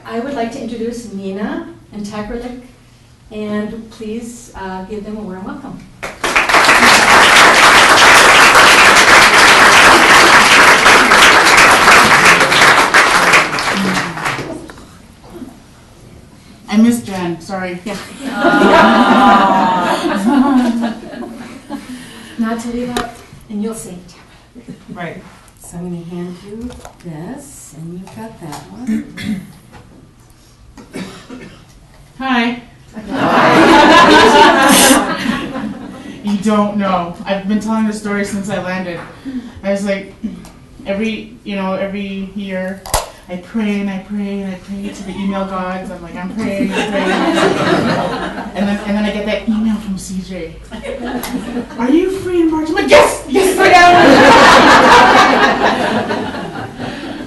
I would like to introduce Nina and Takerlik, and please give them a warm welcome. I missed Jen, sorry. Yeah. Not to leave out, and you'll see. Right. So I'm going to hand you this, and you've got that one. Hi. You don't know. I've been telling the story since I landed. I was like, every year, I pray and I pray and I pray to the email gods. I'm like, I'm praying, I'm praying. And then I get that email from CJ. Are you free in March? I'm like, yes, I am.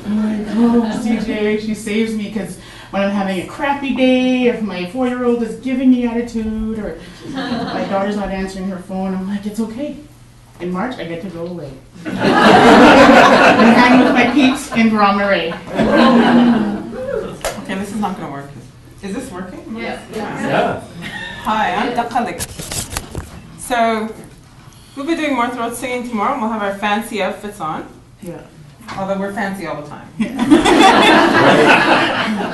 I'm like, oh, CJ, she saves me because when I'm having a crappy day, if my 4-year-old is giving me attitude, or my daughter's not answering her phone, I'm like, it's okay. In March, I get to go away. And hang with my peeps in Grand Marais. Okay, this is not going to work. Is this working? Yes. Yeah. Hi, I'm Takerlik. So, we'll be doing more throat singing tomorrow, and we'll have our fancy outfits on. Yeah. Although we're fancy all the time.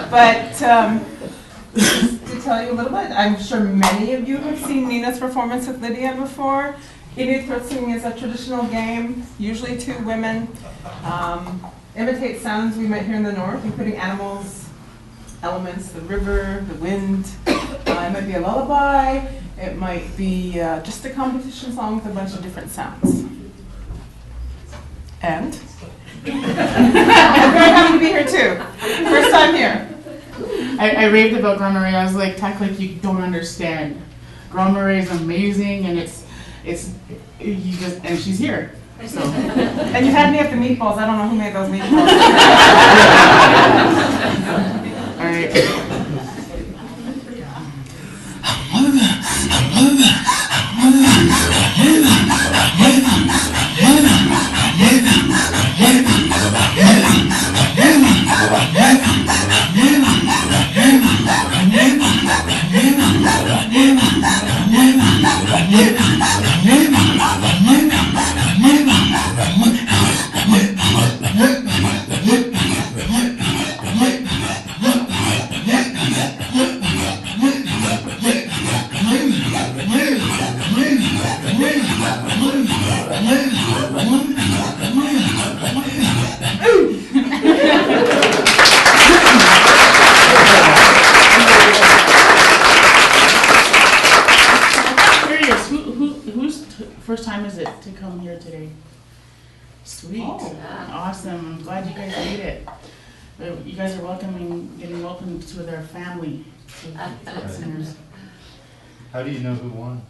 But to tell you a little bit, I'm sure many of you have seen Nina's performance with Lydia before. Inuit throat singing is a traditional game, usually 2 women. Imitate sounds we might hear in the north, including animals, elements, the river, the wind. It might be a lullaby. It might be just a competition song with a bunch of different sounds. And I'm very happy to be here too. First time here. I raved about Grand Marais. I was like, Takerlik, you don't understand. Grand Marais is amazing, and and she's here. So. And you had me at the meatballs. I don't know who made those meatballs. All right. First time is it to come here today? Sweet. Oh. Awesome. I'm glad you guys made it. You guys are getting welcomed to their family. Listeners. How do you know who won?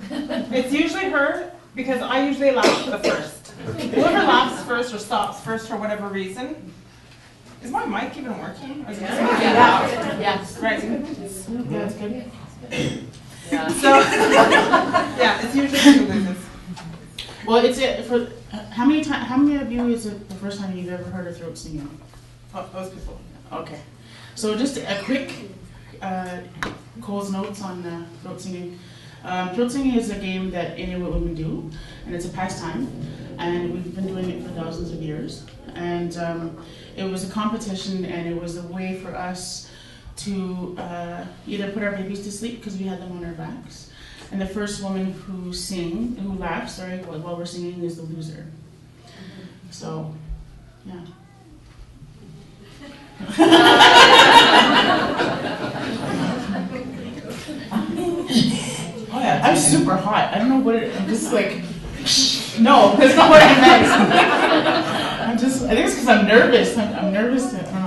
It's usually her, because I usually laugh for the first. Whoever laughs first or stops first for whatever reason. Is my mic even working? Or is it just Yes. right. Yeah, it's good. So, yeah, it's usually who loses. Well, how many of you is it the first time you've ever heard of throat singing? Oh, those people. Okay. So just a quick Cole's notes on throat singing. Throat singing is a game that Inuit women do, and it's a pastime, and we've been doing it for thousands of years. And it was a competition, and it was a way for us to either put our babies to sleep because we had them on our backs, and the first woman who laughs, while we're singing is the loser. So, yeah. Oh yeah. I'm super hot. I don't know what I'm just like, no, that's not what I meant. I think it's because I'm nervous. I'm nervous. I don't know.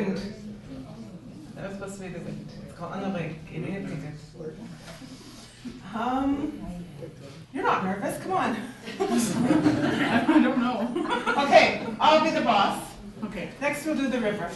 wind. That was supposed to be the wind. It's called Anarek in Inuit. You're not nervous, come on. I don't know. Okay, I'll be the boss. Okay. Next we'll do the river.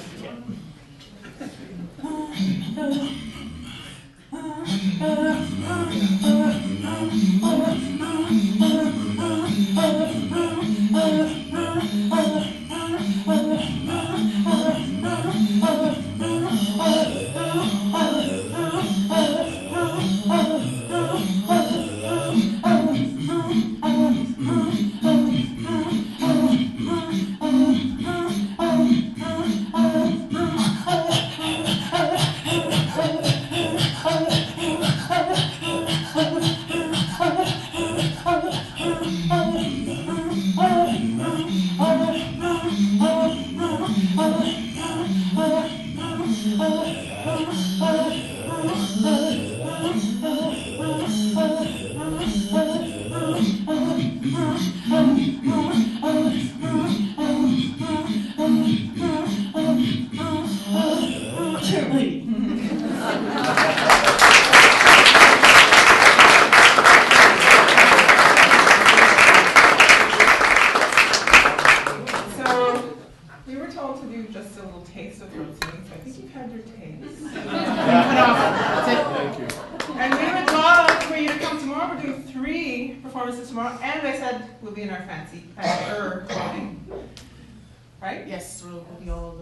Right? Yes, we'll be all,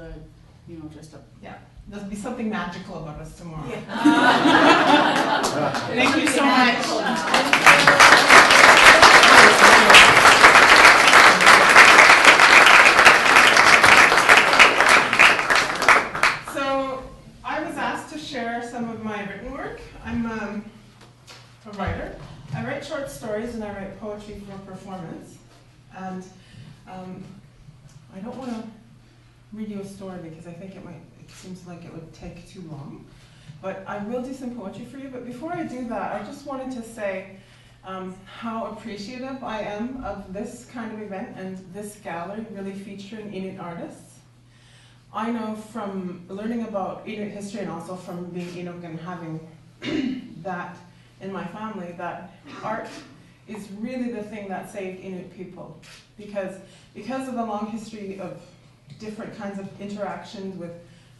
dressed up. Yeah, there'll be something magical about us tomorrow. Yeah. Thank you so much. So, I was asked to share some of my written work. I'm a writer. I write short stories and I write poetry for performance. And I don't want to read you a story because I think it seems like it would take too long. But I will do some poetry for you. But before I do that, I just wanted to say how appreciative I am of this kind of event and this gallery really featuring Inuit artists. I know from learning about Inuit history and also from being Inuk and having that in my family, that art is really the thing that saved Inuit people. Because of the long history of different kinds of interactions with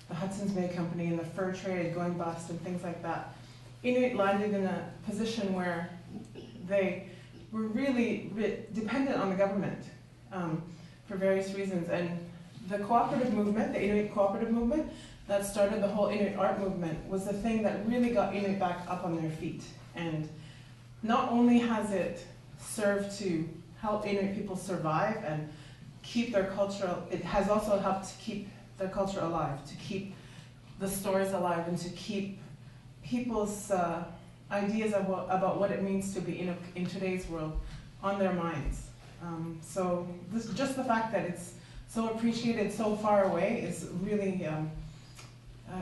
the Hudson's Bay Company and the fur trade going bust and things like that, Inuit landed in a position where they were really dependent on the government for various reasons. And the cooperative movement, the Inuit cooperative movement, that started the whole Inuit art movement was the thing that really got Inuit back up on their feet. And not only has it served to help Inuit people survive and keep their culture, it has also helped to keep their culture alive, to keep the stories alive, and to keep people's ideas about what it means to be Inuk in today's world on their minds. So just the fact that it's so appreciated so far away is really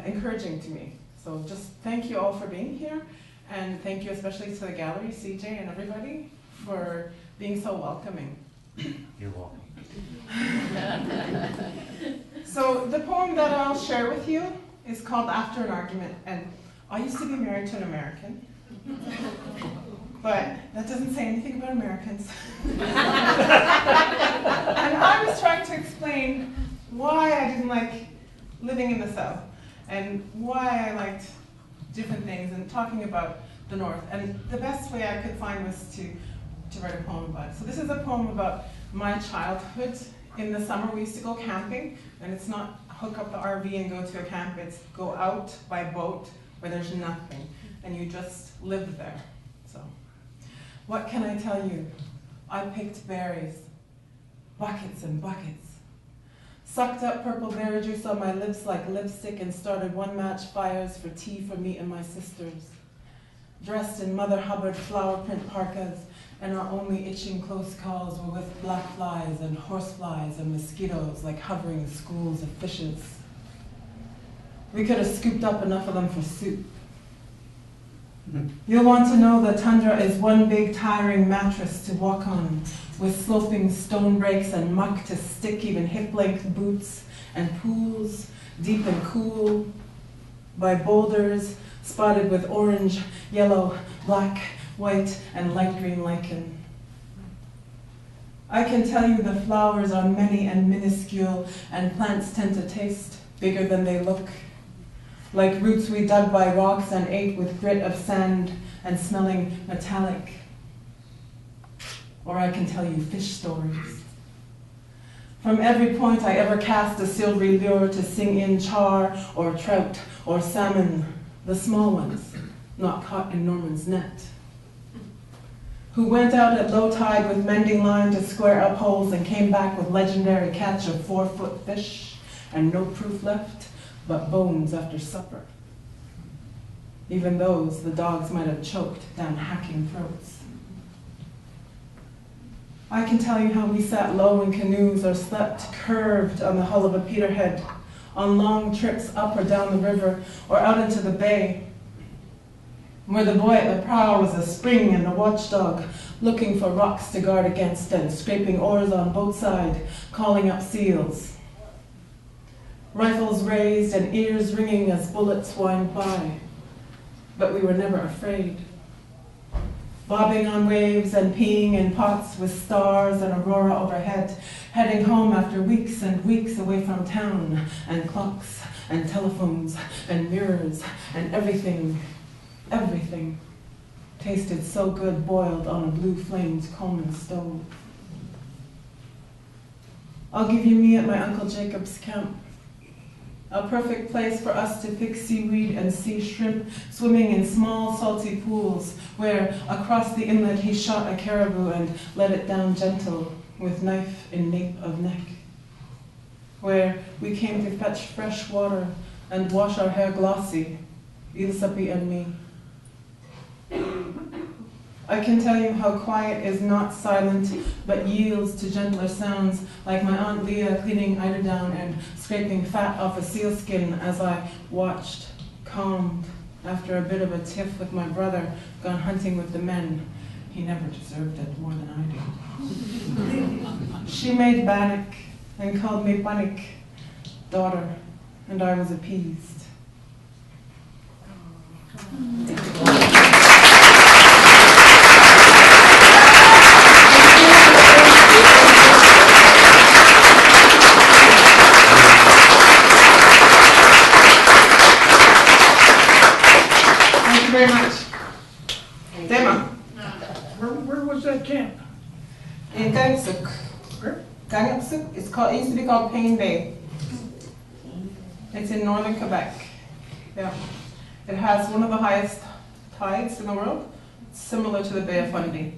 encouraging to me. So just thank you all for being here, and thank you especially to the gallery, CJ and everybody, for being so welcoming. You're welcome. So the poem that I'll share with you is called After an Argument, and I used to be married to an American, but that doesn't say anything about Americans. And I was trying to explain why I didn't like living in the South, and why I liked different things, and talking about the North. And the best way I could find was to write a poem about it. So this is a poem about my childhood. In the summer we used to go camping, and it's not hook up the RV and go to a camp, it's go out by boat where there's nothing, and you just live there. So, what can I tell you? I picked berries, buckets and buckets. Sucked up purple berry juice on my lips like lipstick and started one-match fires for tea for me and my sisters. Dressed in Mother Hubbard flower print parkas, and our only itching close calls were with black flies and horse flies and mosquitoes like hovering schools of fishes. We could have scooped up enough of them for soup. You'll want to know the tundra is one big tiring mattress to walk on, with sloping stone breaks and muck to stick even hip-length boots, and pools deep and cool, by boulders spotted with orange, yellow, black, white, and light green lichen. I can tell you the flowers are many and minuscule, and plants tend to taste bigger than they look, like roots we dug by rocks and ate with grit of sand and smelling metallic. Or I can tell you fish stories. From every point I ever cast a silvery lure to sing in char or trout or salmon, the small ones, not caught in Norman's net. Who went out at low tide with mending line to square up holes and came back with legendary catch of 4-foot fish and no proof left but bones after supper. Even those the dogs might have choked down hacking throats. I can tell you how we sat low in canoes or slept curved on the hull of a peterhead, on long trips up or down the river or out into the bay, where the boy at the prow was a spring and a watchdog, looking for rocks to guard against and scraping oars on both sides, calling up seals. Rifles raised and ears ringing as bullets whined by, but we were never afraid. Bobbing on waves and peeing in pots with stars and aurora overhead, heading home after weeks and weeks away from town and clocks and telephones and mirrors and everything. Everything tasted so good boiled on a blue flamed Coleman stove. I'll give you me at my Uncle Jacob's camp. A perfect place for us to pick seaweed and see shrimp swimming in small salty pools where across the inlet he shot a caribou and let it down gentle with knife in nape of neck. Where we came to fetch fresh water and wash our hair glossy, Ilsapi and me. I can tell you how quiet is not silent, but yields to gentler sounds, like my Aunt Leah cleaning eiderdown and scraping fat off a sealskin as I watched, calmed, after a bit of a tiff with my brother gone hunting with the men. He never deserved it more than I did. She made bannock and called me Panik, daughter, and I was appeased. Very much. Dema, Where was that camp? in Gangapsuk. Where? Gangapsuk, it used to be called Pain Bay. It's in northern Quebec. Yeah. It has one of the highest tides in the world, similar to the Bay of Fundy.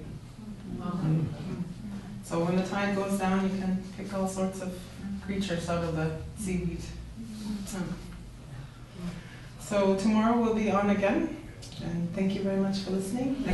So when the tide goes down, you can pick all sorts of creatures out of the seaweed. So tomorrow we'll be on again. And thank you very much for listening.